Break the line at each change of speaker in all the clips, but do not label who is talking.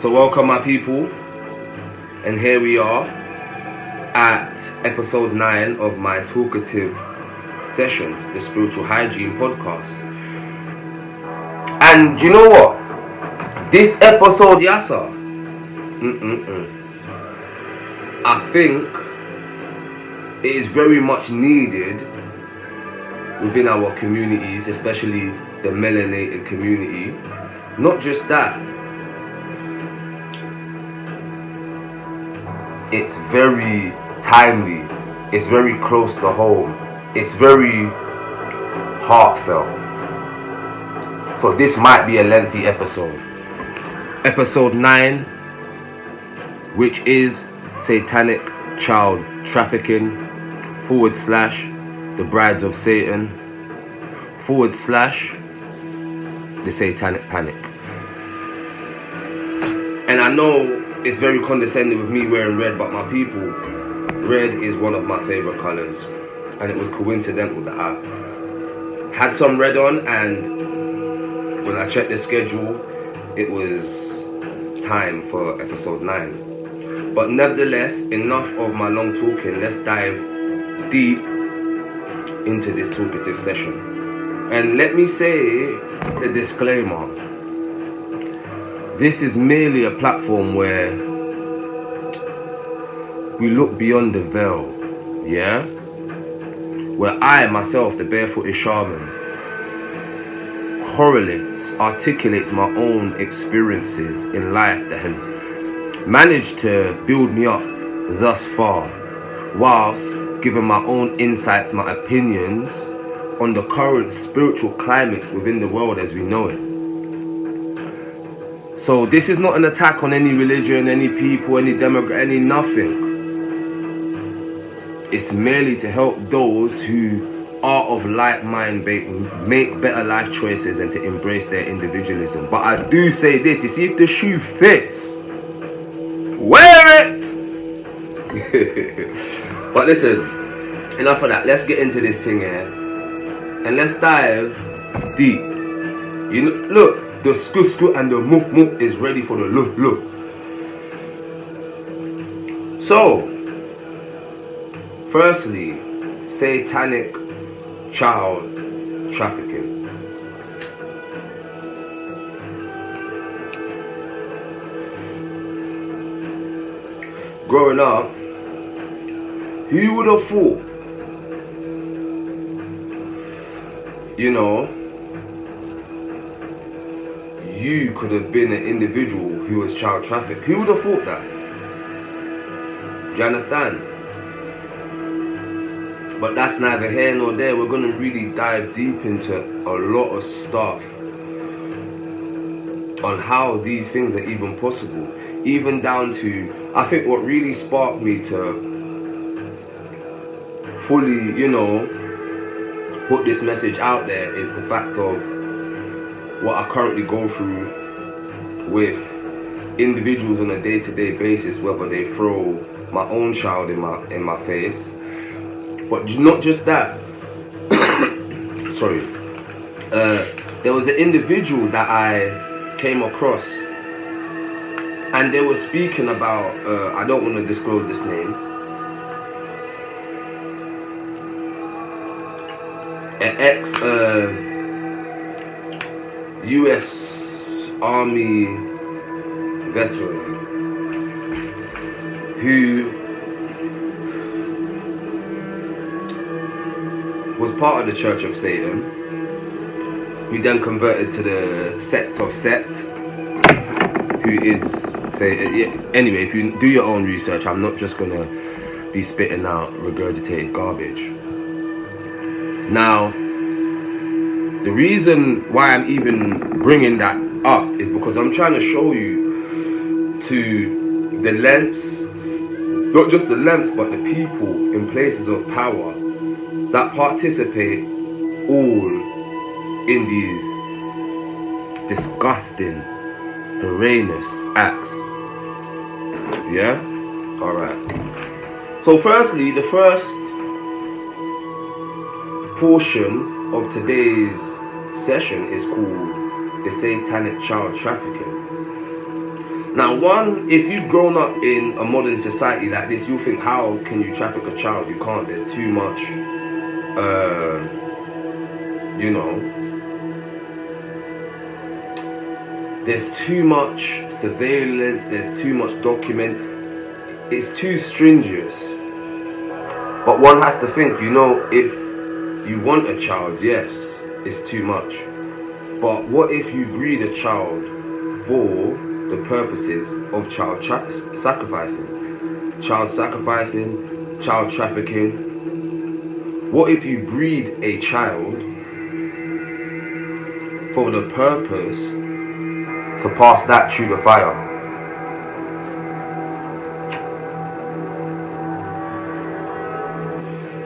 So welcome my people, and here we are at episode 9 of my talkative sessions, the Spiritual Hygiene podcast. And you know what? This episode, yassa, I think it is very much needed within our communities, especially the melanated community. Not just that, it's very timely, it's very close to home, it's very heartfelt. So this might be a lengthy episode. Episode 9, which is Satanic Child Trafficking / the Brides of Satan / the Satanic Panic. And I know it's very condescending with me wearing red, but my people, red is one of my favorite colors, and it was coincidental that I had some red on, and when I checked the schedule, it was time for episode 9. But nevertheless, enough of my long talking. Let's dive deep into this talkative session. And let me say the disclaimer. This is merely a platform where we look beyond the veil, yeah? Where I, myself, the barefooted shaman, articulates my own experiences in life that has managed to build me up thus far, whilst giving my own insights, my opinions on the current spiritual climate within the world as we know it. So this is not an attack on any religion, any people, any demographic, any nothing. It's merely to help those who are of like mind make better life choices and to embrace their individualism. But I do say this, you see, if the shoe fits, wear it! But listen, enough of that. Let's get into this thing here, and let's dive deep. You know, look, the sku and the muk is ready for the look. So, firstly, Satanic Child Trafficking. Growing up, who would have thought, you know, you could have been an individual who was child trafficked? Who would have thought that? Do you understand? But that's neither here nor there. We're going to really dive deep into a lot of stuff on how these things are even possible. Even down to, I think what really sparked me to fully, you know, put this message out there is the fact of what I currently go through with individuals on a day-to-day basis, whether they throw my own child in my face. But not just that. Sorry. There was an individual that I came across, and they were speaking about, I don't want to disclose this name, an ex-US Army veteran who was part of the Church of Satan, who then converted to the sect of Set, who is, anyway, if you do your own research, I'm not just going to be spitting out regurgitated garbage. Now, the reason why I'm even bringing that up is because I'm trying to show you to the lengths, not just the lengths, but the people in places of power that participate all in these disgusting, heinous acts. Yeah? Alright. So firstly, the first portion of today's session is called the Satanic Child Trafficking. Now, one, if you've grown up in a modern society like this, you'll think, how can you traffic a child? You can't. There's too much, you know, there's too much surveillance, there's too much document, it's too stringent. But one has to think, you know, if you want a child, yes, it's too much. But what if you breed a child for the purposes of child sacrificing, child trafficking? What if you breed a child for the purpose to pass that through the fire?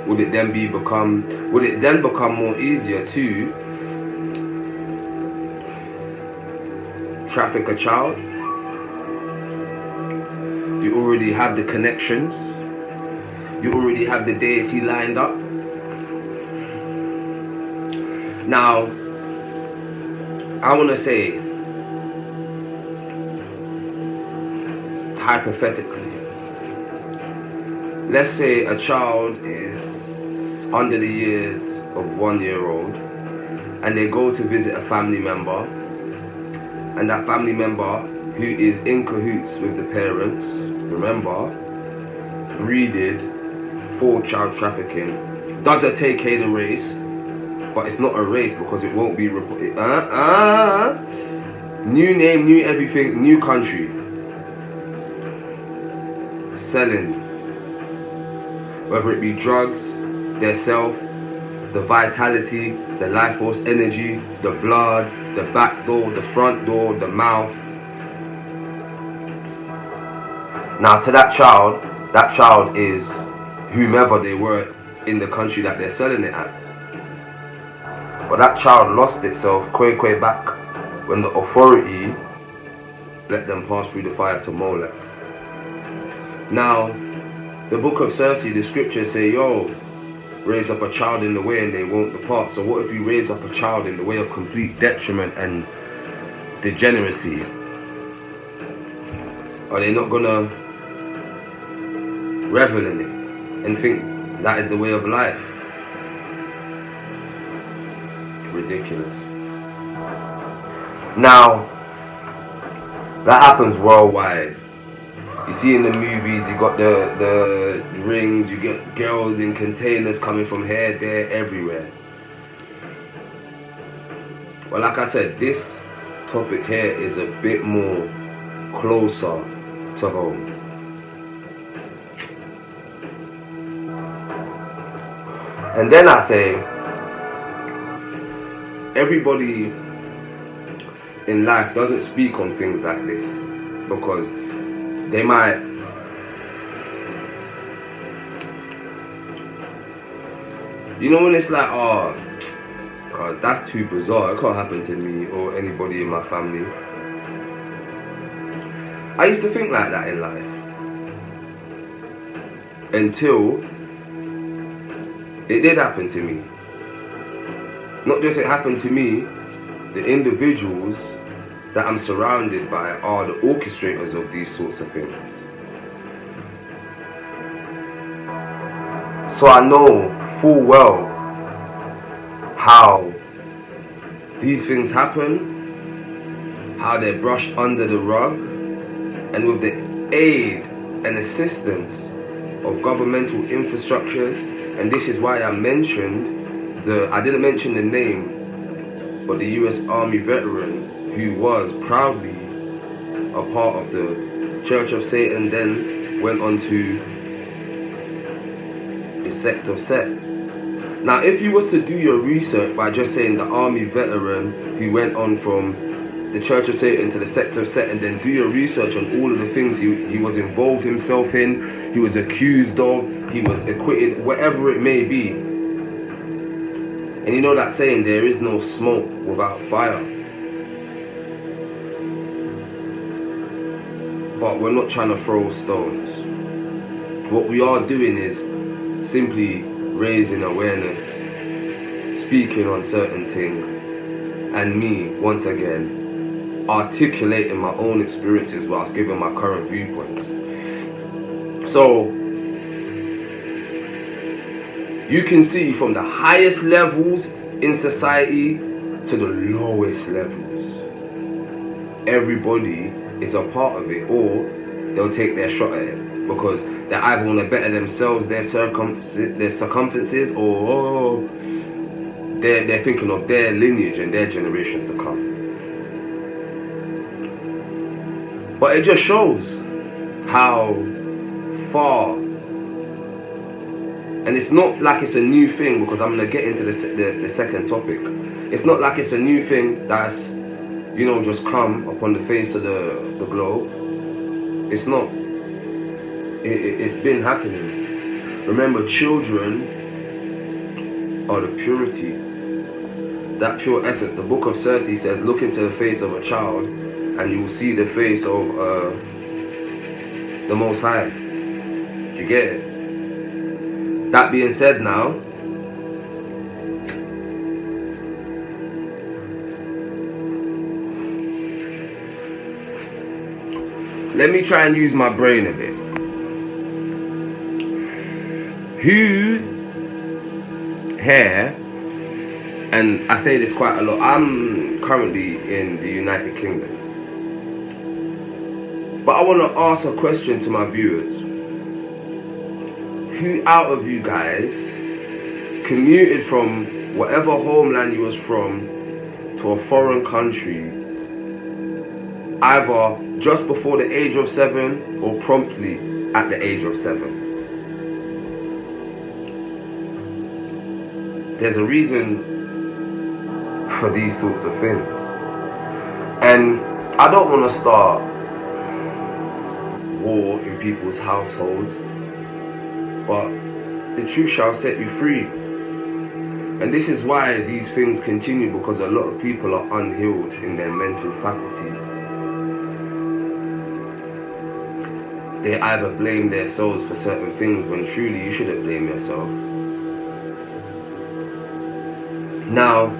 Would it then become more easier to traffic a child? You already have the connections, you already have the deity lined up. Now, I want to say, hypothetically, let's say a child is under the years of 1 year old and they go to visit a family member, and that family member, who is in cahoots with the parents, remember, breeded for child trafficking, doesn't take care of the race, but it's not a race because it won't be reported. New name, new everything, new country. Selling, whether it be drugs, their self, the vitality, the life force energy, the blood, the back door, the front door, the mouth. Now to that child is whomever they were in the country that they're selling it at. But that child lost itself quay back when the authority let them pass through the fire to Molech. Now, the book of Circe, the scriptures say, yo, raise up a child in the way and they won't depart. So what if you raise up a child in the way of complete detriment and degeneracy? Are they not gonna revel in it and think that is the way of life? Ridiculous. Now, that happens worldwide. You see in the movies, you got the rings, you get girls in containers coming from here, there, everywhere. Well, like I said, this topic here is a bit more closer to home. And then I say, everybody in life doesn't speak on things like this because they might when it's like, oh, cause that's too bizarre, it can't happen to me or anybody in my family. I used to think like that in life until it did happen to me. Not just it happened to me, the individuals that I'm surrounded by are the orchestrators of these sorts of things. So I know full well how these things happen, how they're brushed under the rug, and with the aid and assistance of governmental infrastructures. And this is why I mentioned I didn't mention the name, but the US Army veteran who was proudly a part of the Church of Satan, then went on to the sect of Set. Now, if you was to do your research by just saying the Army veteran who went on from the Church of Satan to the sect of Set, and then do your research on all of the things he was involved himself in, he was accused of, he was acquitted, whatever it may be. And you know that saying, there is no smoke without fire. But we're not trying to throw stones. What we are doing is simply raising awareness, speaking on certain things, and me, once again, articulating my own experiences whilst giving my current viewpoints. So you can see from the highest levels in society to the lowest levels, everybody is a part of it, or they'll take their shot at it because they either want to better themselves, their circumferences, or they're thinking of their lineage and their generations to come. But it just shows how far, and it's not like it's a new thing, because I'm going to get into the second topic. It's not like it's a new thing that's, you know, just come upon the face of the globe. It's not. It's been happening. Remember, children are the purity, that pure essence. The book of Circe says, look into the face of a child and you will see the face of the Most High. You get it? That being said now, let me try and use my brain a bit. Who here, and I say this quite a lot, I'm currently in the United Kingdom, but I want to ask a question to my viewers. Who out of you guys commuted from whatever homeland you was from to a foreign country either just before the age of 7 or promptly at the age of 7? There's a reason for these sorts of things, and I don't want to start war in people's households, but the truth shall set you free. And this is why these things continue, because a lot of people are unhealed in their mental faculties. They either blame their souls for certain things when truly you shouldn't blame yourself. Now,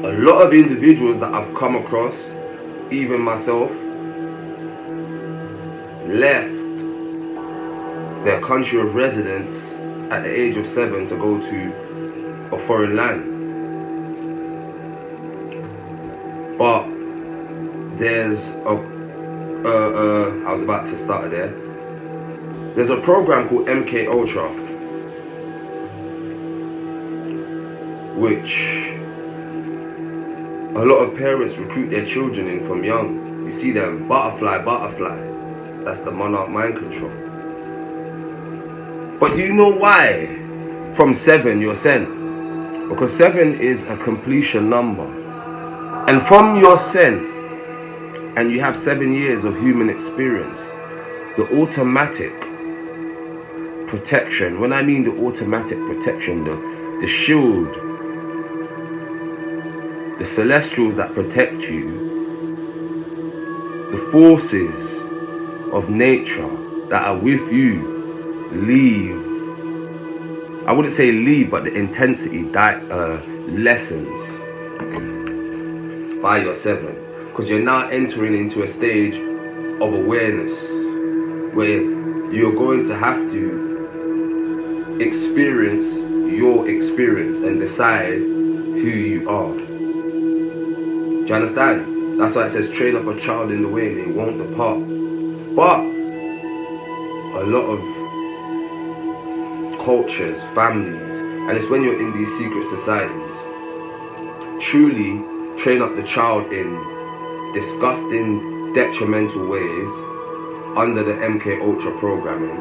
a lot of individuals that I've come across, even myself, left their country of residence at the age of 7 to go to a foreign land. But there's I was about to start there. There's a program called MK Ultra, which a lot of parents recruit their children in from young. You see them, butterfly. That's the monarch mind control. But do you know why from 7 you're sent? Because 7 is a completion number. And from your sent, and you have 7 years of human experience, the automatic protection, when I mean the automatic protection, the shield, the celestials that protect you, the forces of nature that are with you, leave, I wouldn't say leave, but the intensity lessens by your 7, because you're now entering into a stage of awareness where you're going to have to experience your experience and decide who you are. Do you understand? That's why it says train up a child in the way and they won't depart. But a lot of cultures, families, and it's when you're in these secret societies, truly train up the child in disgusting, detrimental ways under the MK Ultra programming,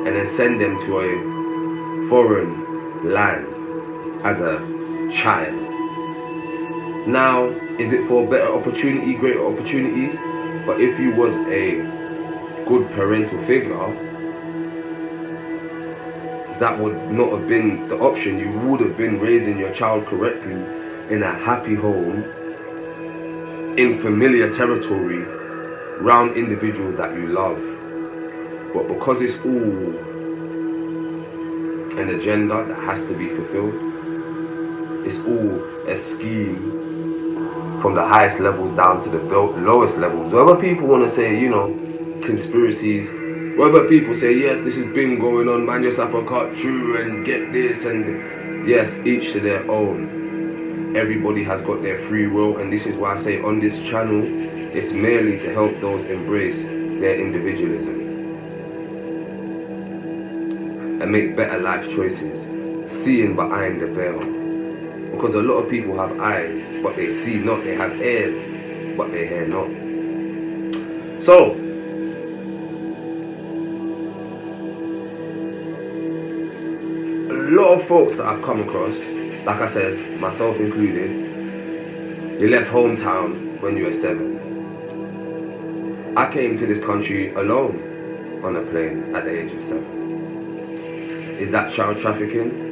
and then send them to a foreign land as a child. Now, is it for better opportunity, greater opportunities? But if you was a good parental figure, that would not have been the option. You would have been raising your child correctly in a happy home, in familiar territory, round individuals that you love. But because it's all an agenda that has to be fulfilled, it's all a scheme from the highest levels down to the lowest levels. Whether people want to say, you know, conspiracies, whether people say, yes, this has been going on, man, just have to cut through and get this, and yes, each to their own. Everybody has got their free will, and this is why I say on this channel, it's merely to help those embrace their individualism and make better life choices, seeing behind the veil. Because a lot of people have eyes, but they see not. They have ears, but they hear not. So, a lot of folks that I've come across, like I said, myself included, you left hometown when you were 7. I came to this country alone on a plane at the age of 7. Is that child trafficking?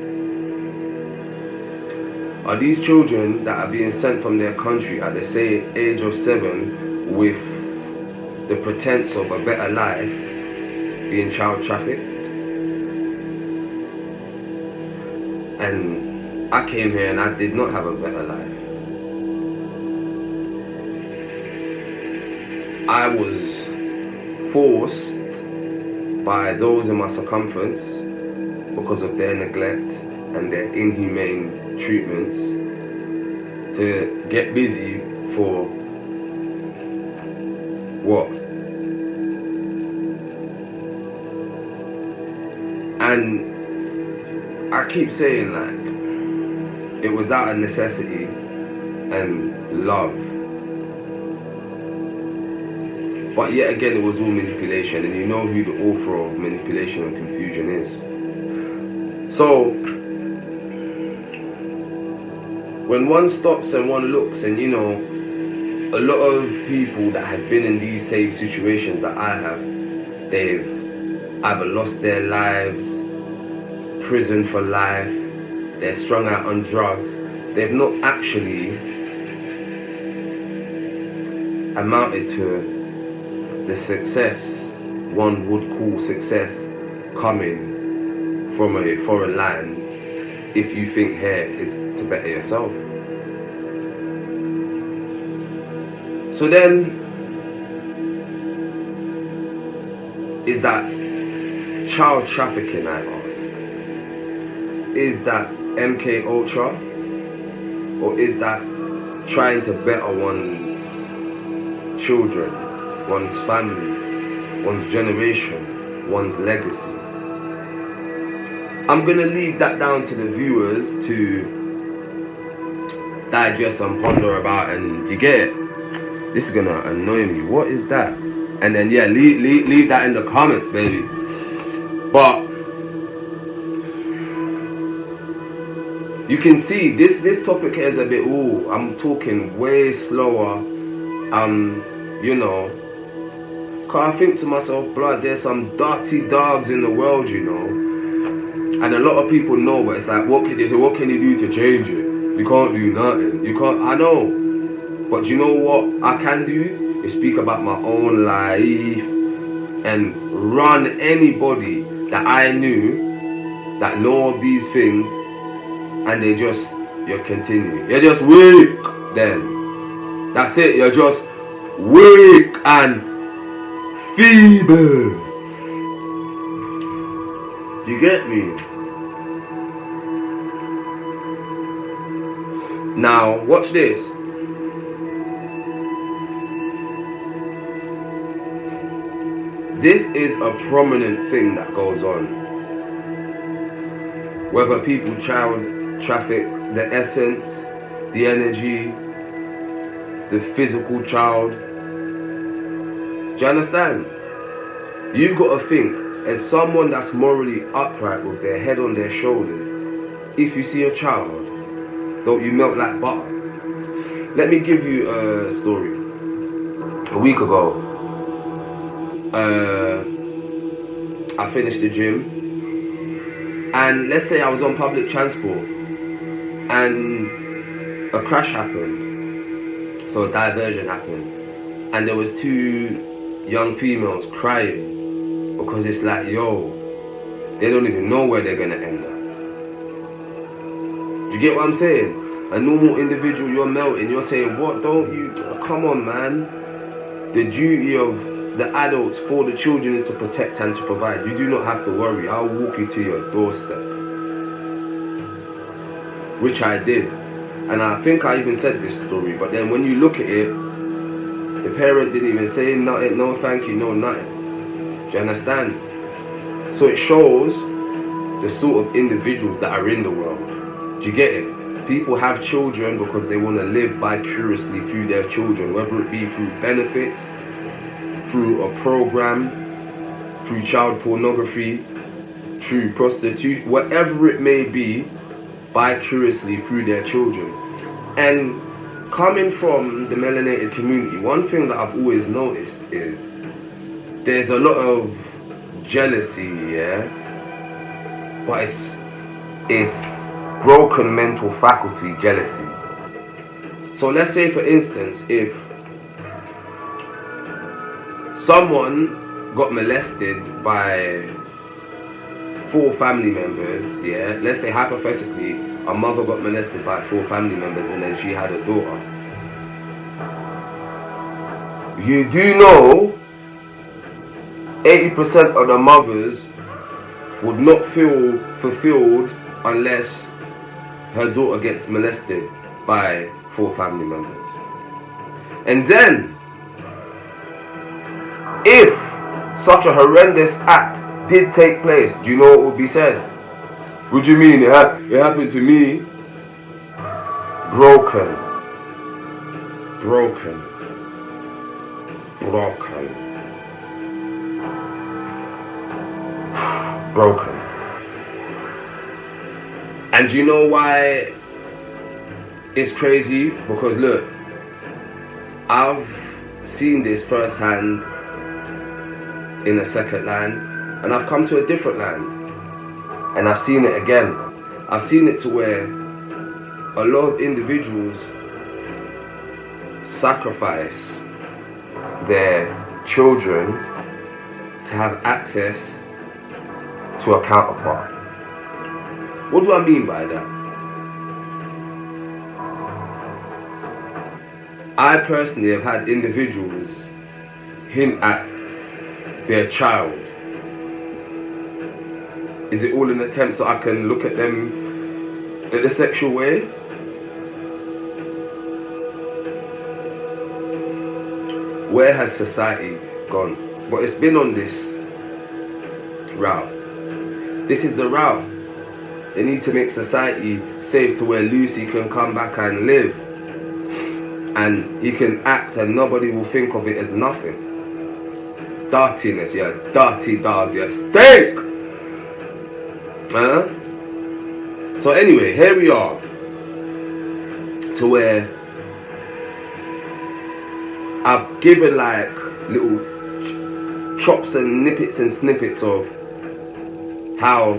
Are these children that are being sent from their country at the same age of 7 with the pretense of a better life being child trafficked? And I came here and I did not have a better life. I was forced by those in my circumference, because of their neglect and their inhumane treatments, to get busy for what? And I keep saying, like, it was out of necessity and love. But yet again, it was all manipulation, and you know who the author of manipulation and confusion is. So, when one stops and one looks, and you know, a lot of people that have been in these same situations that I have, they've either lost their lives, prison for life, they're strung out on drugs, they've not actually amounted to the success one would call success coming from a foreign land if you think here is to better yourself. So then, is that child trafficking, I ask? Is that MK Ultra? Or is that trying to better one's children, one's family, one's generation, one's legacy? I'm going to leave that down to the viewers to digest and ponder about, and you get it? This is going to annoy me. What is that? And then, yeah, leave that in the comments, baby. But you can see this topic here is a bit, ooh, I'm talking way slower. You know, cause I think to myself, blood, there's some dirty dogs in the world, you know. And a lot of people know, but it's like, what can you do to change it? You can't do nothing. You can't. I know, but you know what I can do is speak about my own life and run anybody that I knew that know of these things, and you continue. You're just weak. Then that's it. You're just weak and feeble. You get me? Now, watch this. This is a prominent thing that goes on. Whether people child traffic the essence, the energy, the physical child. Do you understand? You've got to think, as someone that's morally upright with their head on their shoulders, if you see a child, don't you melt like butter? Let me give you a story. A week ago, I finished the gym, and let's say I was on public transport and a crash happened, so a diversion happened, and there was 2 young females crying because it's like, yo, they don't even know where they're gonna end up. Do you get what I'm saying? a normal individual, you're melting. You're saying, what, don't you, come on, man. The duty of the adults for the children is to protect and to provide. You do not have to worry. I'll walk you to your doorstep. Which I did. And I think I even said this story. But then when you look at it, the parent didn't even say nothing, no thank you, no nothing. Do you understand? So it shows the sort of individuals that are in the world. Do you get it? People have children because they want to live vicariously through their children, whether it be through benefits, through a program, through child pornography, through prostitution, whatever it may be, vicariously through their children. And coming from the melanated community, one thing that I've always noticed is there's a lot of jealousy, yeah, but it's broken mental faculty jealousy. So let's say, for instance, if someone got molested by 4 family members, yeah, let's say hypothetically a mother got molested by 4 family members and then she had a daughter. You do know 80% of the mothers would not feel fulfilled unless her daughter gets molested by 4 family members. And then, if such a horrendous act did take place, do you know what would be said? What do you mean? It happened to me. Broken. Broken. Broken. Broken. And do you know why it's crazy? Because look, I've seen this firsthand in a second land, and I've come to a different land and I've seen it again. I've seen it to where a lot of individuals sacrifice their children to have access to a counterpart. What do I mean by that? I personally have had individuals hint at their child. Is it all an attempt so I can look at them in a sexual way? Where has society gone? But it's been on this route. This is the route. They need to make society safe to where Lucy can come back and live. And he can act and nobody will think of it as nothing. Dirtiness, yeah, dirty dogs, yeah, stink! Huh? So anyway, here we are. To where I've given like little chops and nippets and snippets of how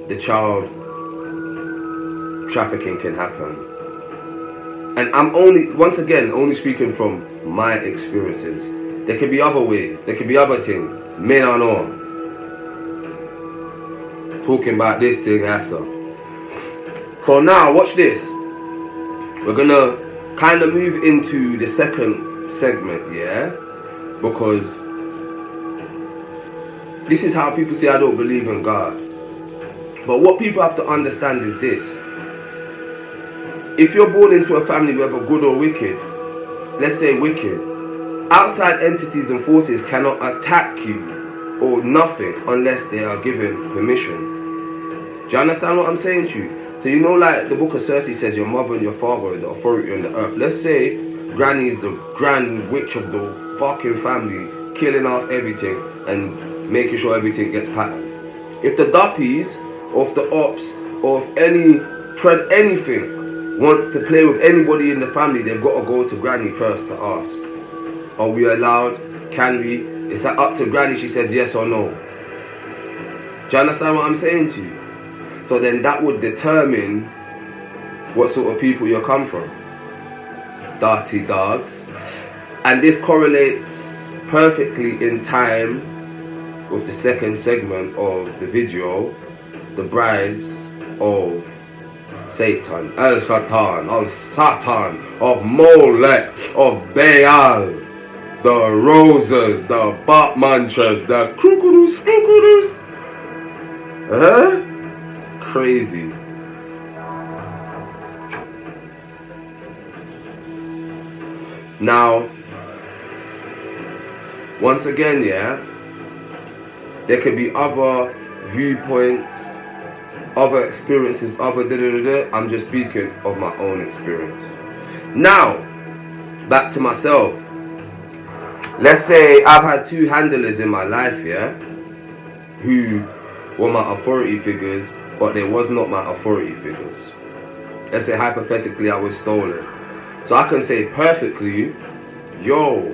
the child trafficking can happen. And I'm only speaking from my experiences. There could be other ways, there could be other things. Men are know. Talking about this thing, Asa. So now, watch this. We're gonna kind of move into the second segment, yeah? Because this is how people say I don't believe in God. But what people have to understand is this. If you're born into a family whether good or wicked, let's say wicked, outside entities and forces cannot attack you or nothing unless they are given permission. Do you understand what I'm saying to you? So you know, like the book of Circe says, your mother and your father are the authority on the earth. Let's say Granny is the grand witch of the fucking family, killing off everything and making sure everything gets patterned. If the duppies, or if the ops, or if anything wants to play with anybody in the family, they've got to go to Granny first to ask. Are we allowed? Can we? It's up to Granny, she says yes or no. Do you understand what I'm saying to you? So then that would determine what sort of people you come from. Dirty dogs. And this correlates perfectly in time with the second segment of the video, the brides of Satan, El Shaitan, of Satan, of Molech, of Baal, the roses, the bat mantras, the crookodoos, crazy. Now, once again, yeah, there could be other viewpoints, other experiences, other da-da-da-da. I'm just speaking of my own experience. Now, back to myself. Let's say I've had two handlers in my life, yeah, who were my authority figures, but they was not my authority figures. Let's say hypothetically I was stolen. So I can say perfectly, yo,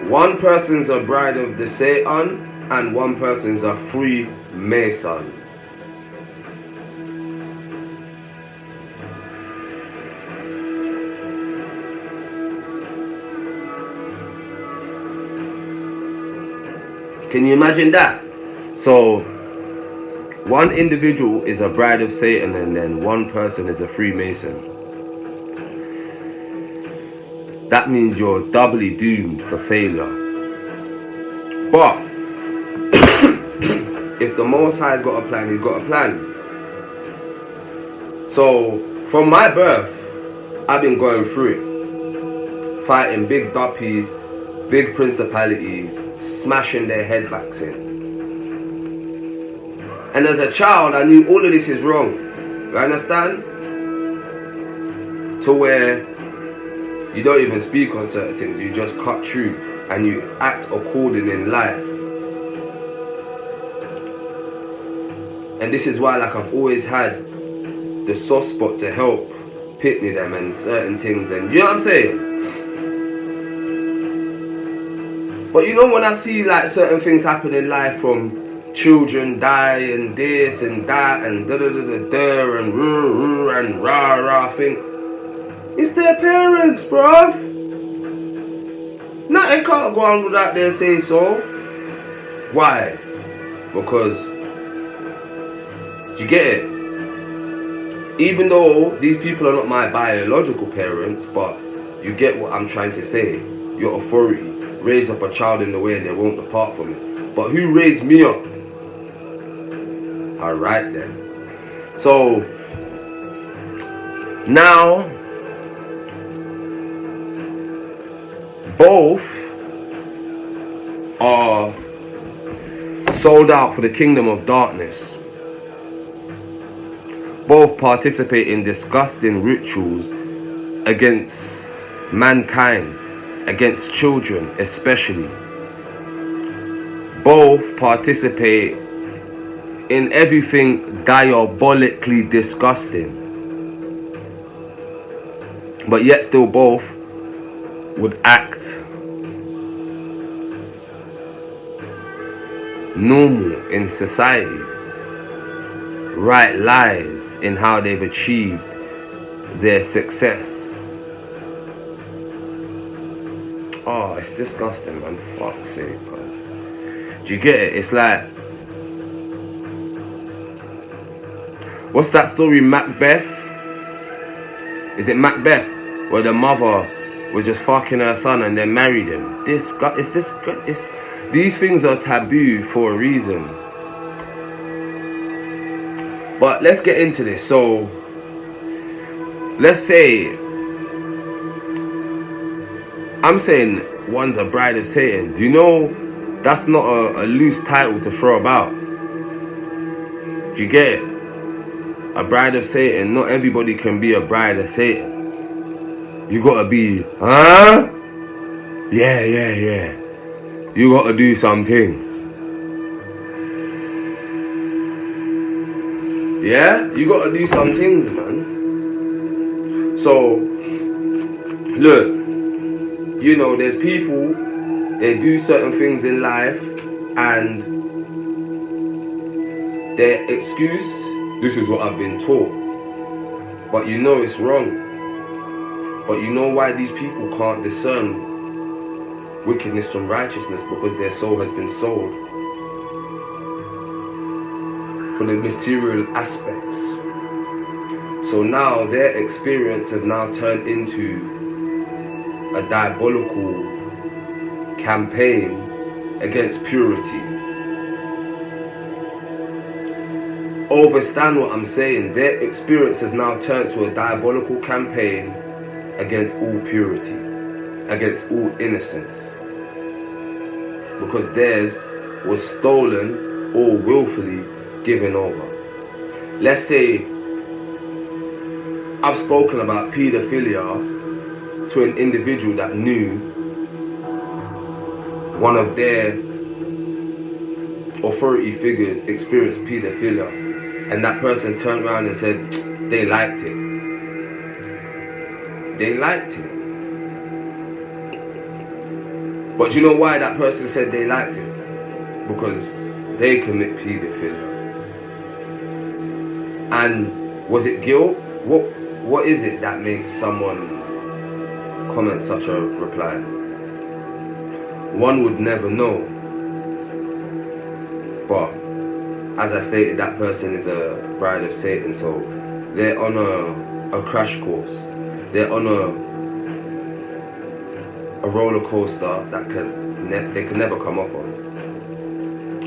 one person's a bride of the Satan and one person's a Freemason. Can you imagine that? So one individual is a bride of Satan and then one person is a Freemason. That means you're doubly doomed for failure. But if the Most High's got a plan, he's got a plan. So from my birth, I've been going through it, fighting big duppies, big principalities, smashing their headbacks in. And as a child, I knew all of this is wrong. You understand? To where you don't even speak on certain things, you just cut through and you act according in life. And this is why, like, I've always had the soft spot to help pitney them and certain things, and you know what I'm saying? But you know, when I see like certain things happen in life, from children die and this and that and da da da da da and rah rah, I think it's their parents, bruv. Nothing can't go on without their say so. Why? Because, do you get it? Even though these people are not my biological parents, but you get what I'm trying to say. Your authority. Raise up a child in the way and they won't depart from it. But who raised me up? Alright then. So, now, both are sold out for the kingdom of darkness. Both participate in disgusting rituals against mankind, against children especially. Both participate in everything diabolically disgusting. But yet still both would act normal in society, write lies in how they've achieved their success. Oh, it's disgusting, man. Fuck's sake, cuz. Do you get it? It's like, what's that story, Macbeth? Is it Macbeth? Where the mother was just fucking her son and then married him. These things are taboo for a reason. But let's get into this. So, let's say, I'm saying one's a bride of Satan. Do you know that's not a loose title to throw about? Do you get it? A bride of Satan. Not everybody can be a bride of Satan. You gotta be, huh? Yeah. You gotta do some things. Yeah? You gotta do some things, man. So, look, you know, there's people, they do certain things in life and their excuse, this is what I've been taught. But you know it's wrong. But you know why these people can't discern wickedness from righteousness? Because their soul has been sold for the material aspects. So now their experience has now turned into a diabolical campaign against purity. Understand what I'm saying? Their experience has now turned to a diabolical campaign against all purity, against all innocence, because theirs was stolen or willfully given over. Let's say I've spoken about paedophilia to an individual that knew one of their authority figures experienced paedophilia, and that person turned around and said they liked it. They liked it. But you know why that person said they liked it? Because they commit paedophilia. And was it guilt? What is it that makes someone comment such a reply? One would never know. But as I stated, that person is a bride of Satan, so they're on a crash course. They're on a roller coaster that they can never come up on.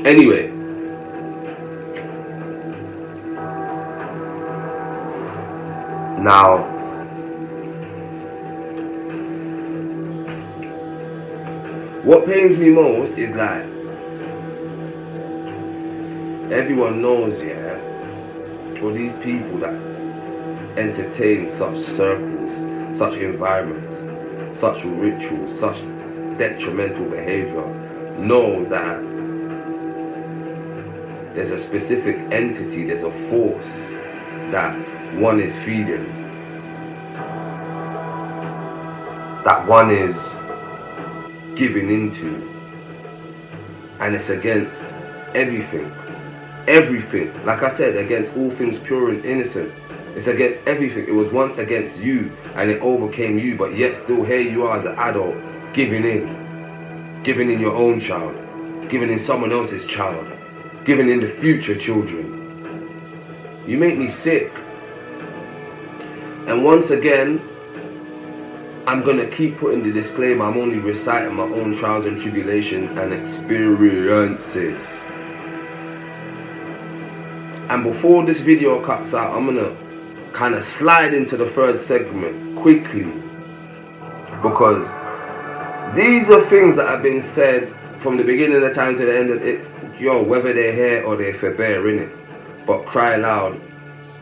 Anyway, now what pains me most is like everyone knows, yeah, for these people that entertain such circles, such environments, such rituals, such detrimental behavior, know that there's a specific entity, there's a force that one is feeding, that one is giving into, and it's against everything. Everything, like I said, against all things pure and innocent. It's against everything. It was once against you and it overcame you, but yet still here you are as an adult giving in your own child, giving in someone else's child, giving in the future children. You make me sick. And once again, I'm gonna keep putting the disclaimer, I'm only reciting my own trials and tribulations and experiences. And before this video cuts out, I'm gonna kind of slide into the third segment quickly, because these are things that have been said from the beginning of the time to the end of it. Yo, whether they're here or they're forbear, innit? But cry loud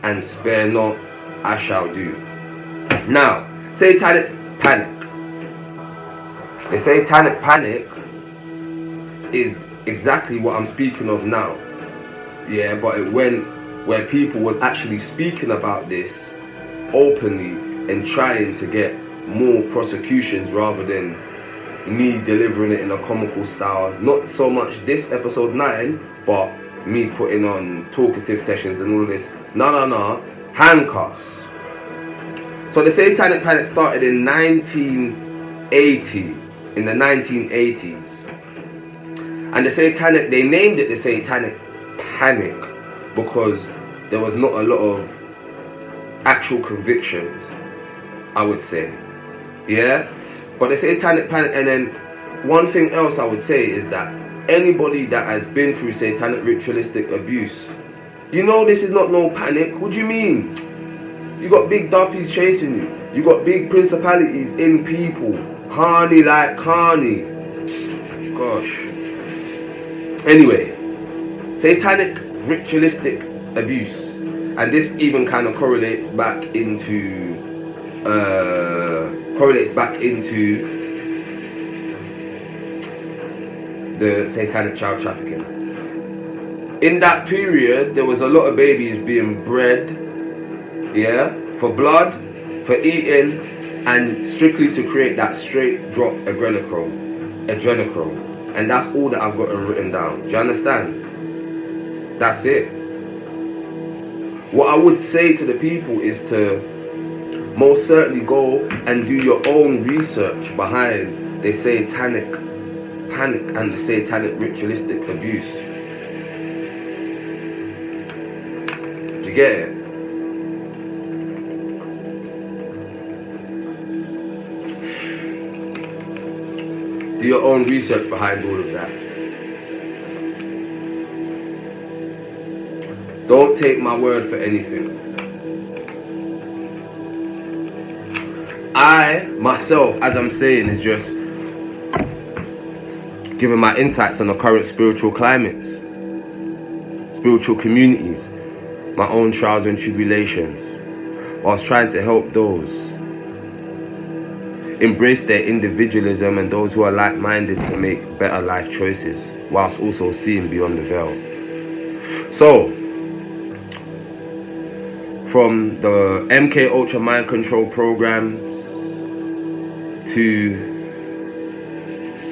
and spare not, I shall do. Now, satanic panic. The satanic panic is exactly what I'm speaking of now. Yeah, but it went where people was actually speaking about this openly and trying to get more prosecutions rather than me delivering it in a comical style. Not so much this episode 9, but me putting on talkative sessions and all this. No, handcuffs. So the satanic panic started in 1980, in the 1980s. And they named it the satanic panic because there was not a lot of actual convictions, I would say. Yeah? But the satanic panic, and then one thing else I would say is that anybody that has been through satanic ritualistic abuse, you know this is not no panic. What do you mean? You got big duppies chasing you. You got big principalities in people. Carney like carney. Gosh. Anyway, satanic ritualistic abuse, and this even kind of correlates back into the satanic child trafficking. In that period, there was a lot of babies being bred, yeah, for blood, for eating, and strictly to create that straight drop adrenochrome, and that's all that I've got written down. Do you understand? That's it. What I would say to the people is to most certainly go and do your own research behind the satanic panic and the satanic ritualistic abuse. Do you get it? Do your own research behind all of that. Don't take my word for anything. I, myself, as I'm saying, is just giving my insights on the current spiritual climates, spiritual communities, my own trials and tribulations, whilst trying to help those embrace their individualism and those who are like-minded to make better life choices, whilst also seeing beyond the veil. So, from the MK Ultra mind control programs to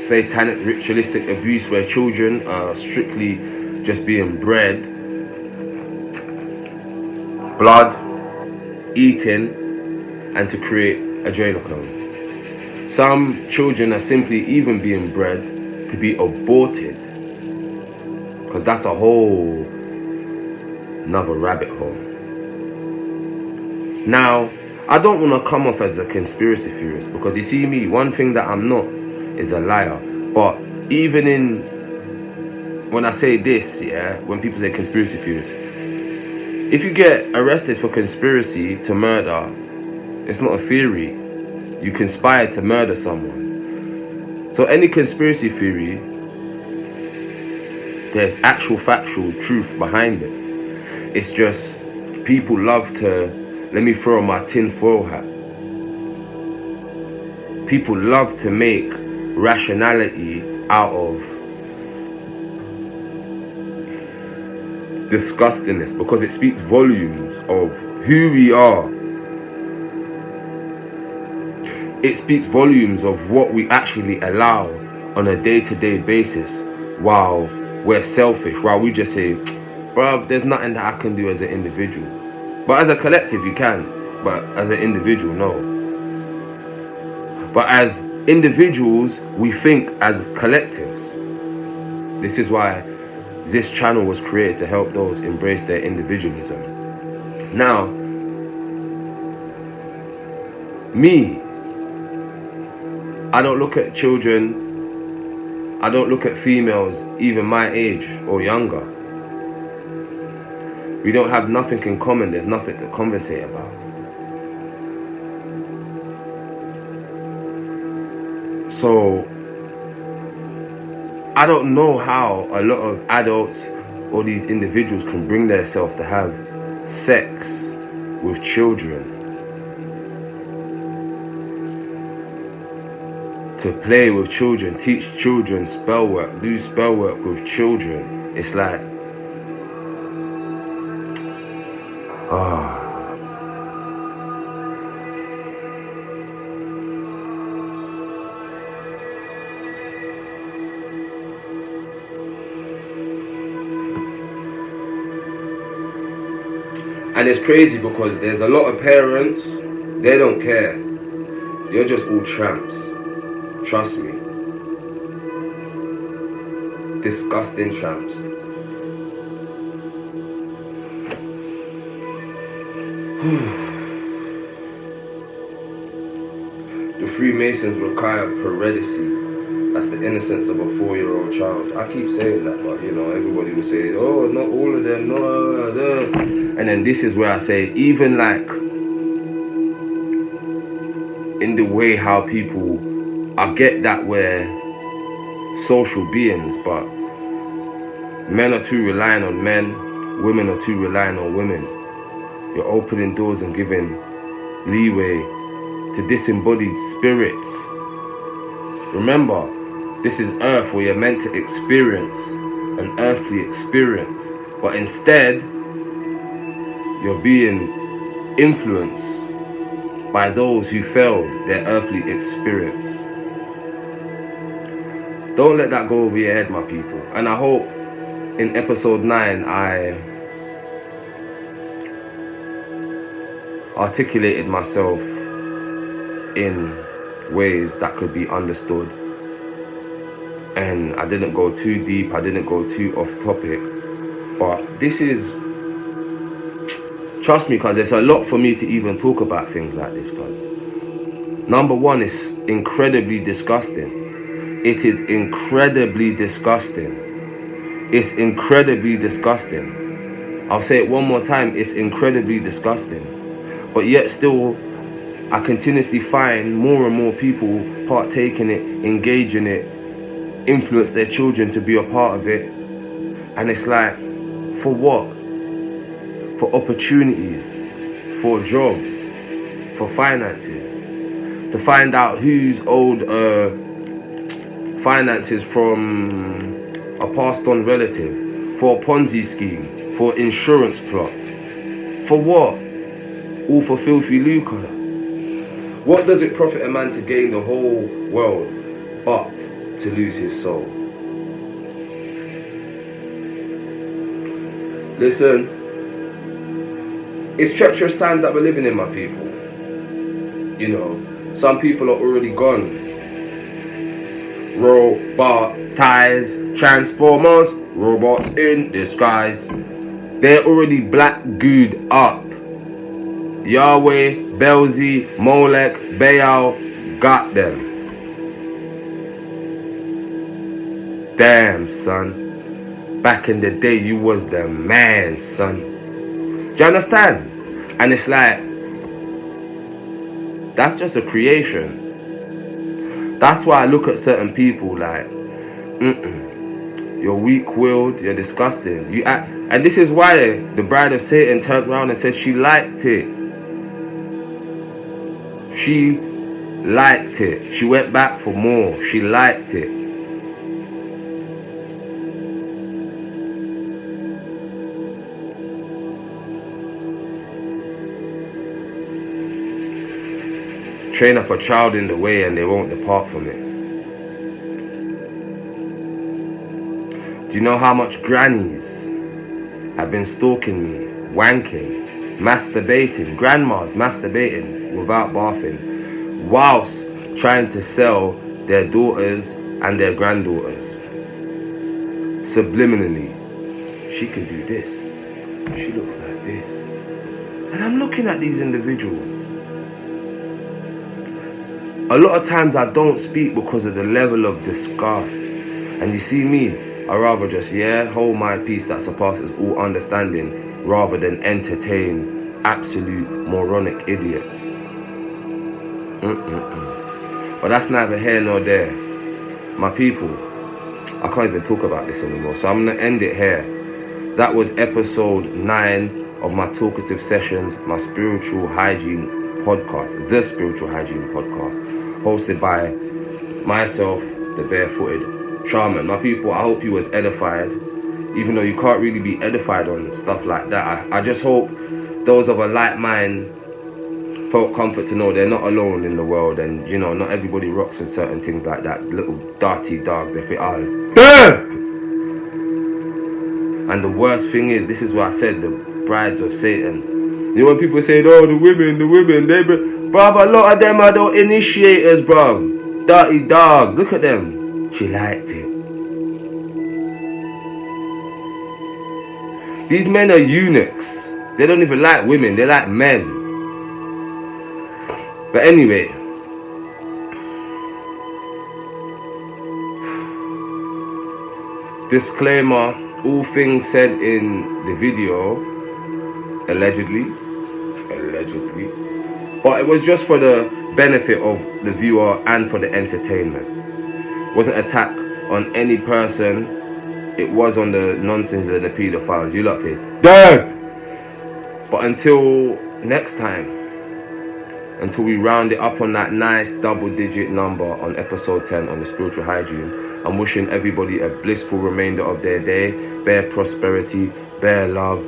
satanic ritualistic abuse where children are strictly just being bred, blood, eating, and to create adrenochrome. Some children are simply even being bred to be aborted, because that's a whole another rabbit hole. Now, I don't want to come off as a conspiracy theorist, because you see me, one thing that I'm not is a liar. But even when I say this, yeah, when people say conspiracy theorist, if you get arrested for conspiracy to murder, it's not a theory. You conspired to murder someone. So any conspiracy theory, there's actual factual truth behind it. It's just people love to, let me throw on my tinfoil hat. People love to make rationality out of disgustingness, because it speaks volumes of who we are. It speaks volumes of what we actually allow on a day-to-day basis, while we're selfish, while we just say, bruv, there's nothing that I can do as an individual. But as a collective you can, but as an individual, no. But as individuals, we think as collectives. This is why this channel was created, to help those embrace their individualism. Now, me, I don't look at children, I don't look at females even my age or younger. We don't have nothing in common, there's nothing to conversate about. So, I don't know how a lot of adults or these individuals can bring themselves to have sex with children, to play with children, teach children spell work, do spell work with children. It's like, And it's crazy because there's a lot of parents, they don't care. You're just all tramps. Trust me. Disgusting tramps. The Freemasons require parency. That's the innocence of a 4-year-old child. I keep saying that, but you know, everybody will say, oh, not all of them, no. And then this is where I say, even like in the way how people, I get that we're social beings, but men are too reliant on men, women are too reliant on women. You're opening doors and giving leeway to disembodied spirits. Remember, this is earth where you're meant to experience an earthly experience, but instead you're being influenced by those who failed their earthly experience. Don't let that go over your head, my people. And I hope in episode 9 I articulated myself in ways that could be understood, and I didn't go too deep, I didn't go too off topic. But this is, trust me, because there's a lot for me to even talk about things like this, because number one, it's incredibly disgusting. It is incredibly disgusting. It's incredibly disgusting. I'll say it one more time, it's incredibly disgusting. But yet still, I continuously find more and more people partake in it, engage in it, influence their children to be a part of it. And it's like, for what? For opportunities, for a job, for finances. To find out whose old finances from a passed on relative, for a Ponzi scheme, for insurance plot. For what? All for filthy lucre. What does it profit a man to gain the whole world but to lose his soul? Listen, it's treacherous times that we're living in, my people. You know, some people are already gone. Robotized transformers, robots in disguise. They're already black gooed up. Yahweh, Belzi, Molech, Baal got them. Damn, son. Back in the day, you was the man, son. Do you understand? And it's like, that's just a creation. That's why I look at certain people like, you're weak-willed, you're disgusting. You act, and this is why the bride of Satan turned around and said she liked it. She liked it. She went back for more. She liked it. Train up a child in the way and they won't depart from it. Do you know how much grannies have been stalking me, wanking, masturbating, grandmas masturbating without bathing, whilst trying to sell their daughters and their granddaughters? Subliminally, she can do this, she looks like this. And I'm looking at these individuals. A lot of times I don't speak because of the level of disgust. And you see me, I rather just, hold my peace that surpasses all understanding, rather than entertain absolute moronic idiots. But that's neither here nor there. My people, I can't even talk about this anymore, so I'm going to end it here. That was episode 9 of my talkative sessions, my spiritual hygiene podcast, the spiritual hygiene podcast, hosted by myself, the barefooted shaman. My people, I hope you was edified, even though you can't really be edified on stuff like that. I just hope those of a like mind felt comfort to know they're not alone in the world, and you know, not everybody rocks with certain things like that. Little dirty dogs, they fit all dirt. And the worst thing is, this is what I said, the brides of Satan. You know when people say, oh, the women, they bruv, a lot of them are the initiators, bruv. Dirty dogs, look at them. She liked it. These men are eunuchs. They don't even like women, they like men. But anyway, disclaimer, all things said in the video, allegedly, but it was just for the benefit of the viewer and for the entertainment. It wasn't an attack on any person, it was on the nonsense of the paedophiles. You lot here, dead! But until next time, until we round it up on that nice double-digit number on episode 10 on the spiritual hygiene, I'm wishing everybody a blissful remainder of their day, bare prosperity, bare love.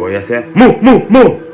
What you say? Moo, moo, moo!